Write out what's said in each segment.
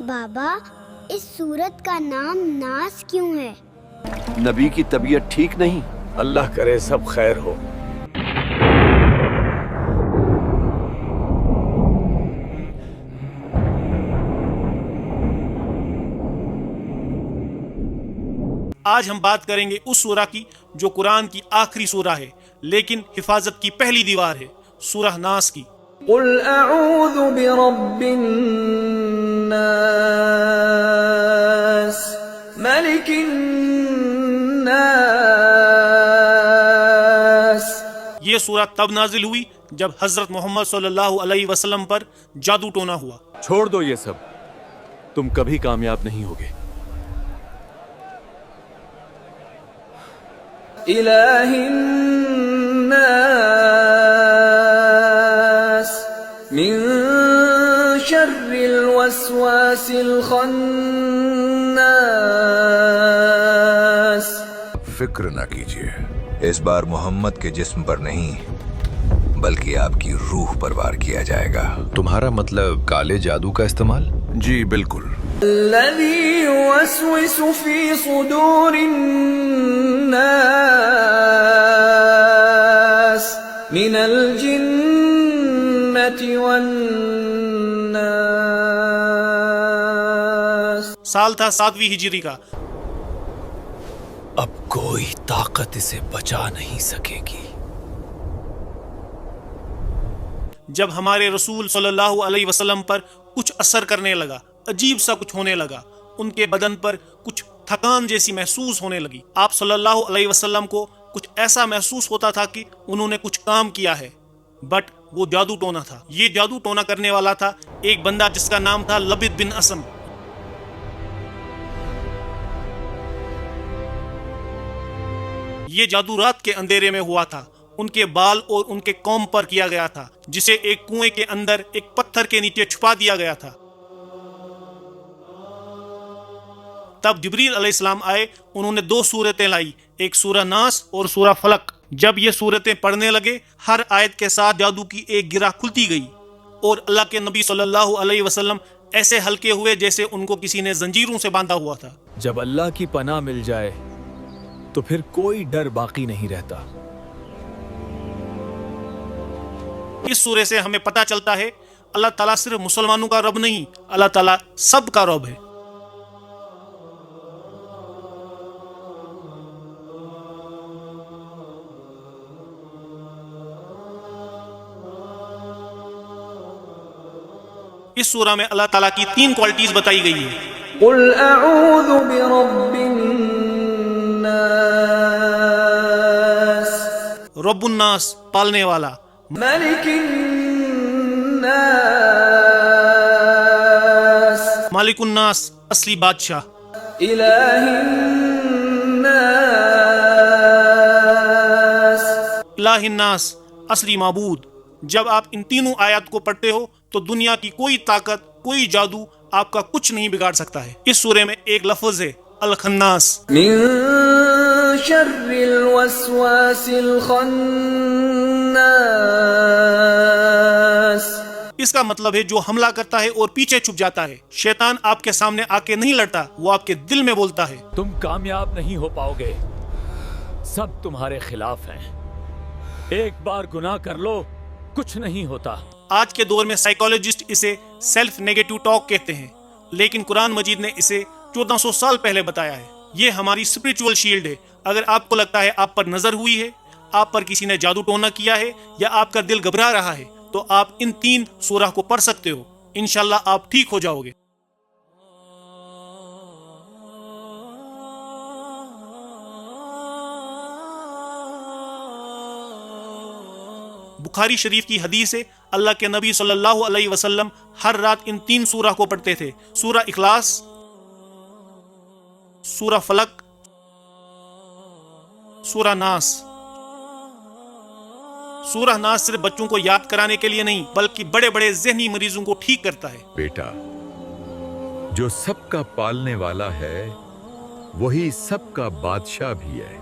بابا اس سورت کا نام ناس کیوں ہے؟ نبی کی طبیعت ٹھیک نہیں. اللہ کرے سب خیر ہو. آج ہم بات کریں گے اس سورہ کی جو قرآن کی آخری سورہ ہے لیکن حفاظت کی پہلی دیوار ہے، سورہ ناس کی. قل اعوذ برب الناس ملک الناس. یہ سورہ تب نازل ہوئی جب حضرت محمد صلی اللہ علیہ وسلم پر جادو ٹونا ہوا. چھوڑ دو یہ سب، تم کبھی کامیاب نہیں ہوگے. الہ الناس من شر الوسواس الخناس. فکر نہ کیجیے، اس بار محمد کے جسم پر نہیں بلکہ آپ کی روح پر وار کیا جائے گا. تمہارا مطلب کالے جادو کا استعمال؟ جی بالکل. الذي يوسوس في صدور الناس من الجنة والناس. سال تھا 7ویں ہجری کا. اب کوئی طاقت اسے بچا نہیں سکے گی. جب ہمارے رسول صلی اللہ علیہ وسلم پر کچھ اثر کرنے لگا، عجیب سا کچھ ہونے لگا، ان کے بدن پر کچھ تھکان جیسی محسوس ہونے لگی. آپ صلی اللہ علیہ وسلم کو کچھ ایسا محسوس ہوتا تھا کہ انہوں نے کچھ کام کیا ہے، بٹ وہ جادو ٹونا تھا. یہ جادو ٹونا کرنے والا تھا ایک بندہ جس کا نام تھا لبید بن اسم. یہ جادو رات کے اندھیرے میں ہوا تھا. ان کے بال اور ان کے قوم پر کیا گیا تھا، جسے ایک کنویں کے اندر ایک پتھر کے نیچے چھپا دیا گیا تھا. تب جبریل علیہ السلام آئے، انہوں نے 2 سورتیں لائی، ایک سورہ ناس اور سورہ فلق. جب یہ سورتیں پڑھنے لگے، ہر آیت کے ساتھ جادو کی ایک گرہ کھلتی گئی اور اللہ کے نبی صلی اللہ علیہ وسلم ایسے ہلکے ہوئے جیسے ان کو کسی نے زنجیروں سے باندھا ہوا تھا. جب اللہ کی پناہ مل جائے تو پھر کوئی ڈر باقی نہیں رہتا. اس سورے سے ہمیں پتہ چلتا ہے اللہ تعالیٰ صرف مسلمانوں کا رب نہیں، اللہ تعالیٰ سب کا رب ہے. اس سورہ میں اللہ تعالیٰ کی 3 کوالٹیز بتائی گئی ہیں. قل اعوذ برب الناس رب الناس پالنے والا، ملک الناس مالک الناس اصلی بادشاہ، الہ الناس الہ الناس اصلی معبود. جب آپ ان تینوں آیات کو پڑھتے ہو تو دنیا کی کوئی طاقت، کوئی جادو آپ کا کچھ نہیں بگاڑ سکتا ہے. اس سورے میں ایک لفظ ہے الخناس. من شر الوسواس الخناس. اس کا مطلب ہے جو حملہ کرتا ہے اور پیچھے چھپ جاتا ہے. شیطان آپ کے سامنے آ کے نہیں لڑتا، وہ آپ کے دل میں بولتا ہے. تم کامیاب نہیں ہو پاؤ گے، سب تمہارے خلاف ہیں. ایک بار گناہ کر لو، کچھ نہیں ہوتا. آج کے دور میں سائیکالوجسٹ اسے سیلف نیگیٹو ٹاک کہتے ہیں، لیکن قرآن مجید نے اسے 1400 سال پہلے بتایا ہے. یہ ہماری اسپرچول شیلڈ ہے. اگر آپ کو لگتا ہے آپ پر نظر ہوئی ہے، آپ پر کسی نے جادو ٹونا کیا ہے یا آپ کا دل گھبرا رہا ہے تو آپ ان 3 سورہ کو پڑھ سکتے ہو. انشاءاللہ آپ ٹھیک ہو جاؤ گے. بخاری شریف کی حدیث ہے اللہ کے نبی صلی اللہ علیہ وسلم ہر رات ان 3 سورہ کو پڑھتے تھے، سورہ اخلاص، سورہ فلق، سورہ ناس. سورہ ناس صرف بچوں کو یاد کرانے کے لیے نہیں بلکہ بڑے بڑے ذہنی مریضوں کو ٹھیک کرتا ہے. بیٹا، جو سب کا پالنے والا ہے وہی سب کا بادشاہ بھی ہے.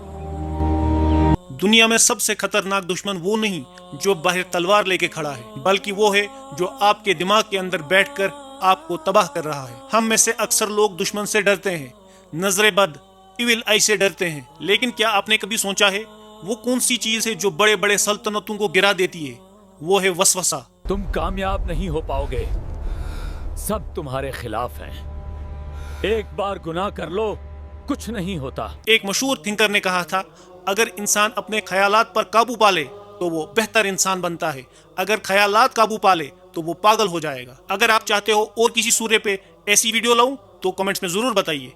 دنیا میں سب سے خطرناک دشمن وہ نہیں جو باہر تلوار لے کے کھڑا ہے، بلکہ وہ ہے جو آپ کے دماغ کے اندر بیٹھ کر آپ کو تباہ کر رہا ہے۔ ہم میں سے اکثر لوگ دشمن سے ڈرتے ہیں، نظر بد ایول آئی سے ڈرتے ہیں، لیکن کیا آپ نے کبھی سوچا ہے وہ کون سی چیز ہے جو بڑے بڑے سلطنتوں کو گرا دیتی ہے؟ وہ ہے وسوسہ۔ تم کامیاب نہیں ہو پاؤ گے، سب تمہارے خلاف ہیں۔ ایک بار گناہ کر لو، کچھ نہیں ہوتا۔ ایک مشہور تھنکر نے کہا تھا، اگر انسان اپنے خیالات پر قابو پالے تو وہ بہتر انسان بنتا ہے، اگر خیالات قابو پالے تو وہ پاگل ہو جائے گا۔ اگر آپ چاہتے ہو اور کسی سورے پہ ایسی ویڈیو لاؤں تو کمنٹس میں ضرور بتائیے۔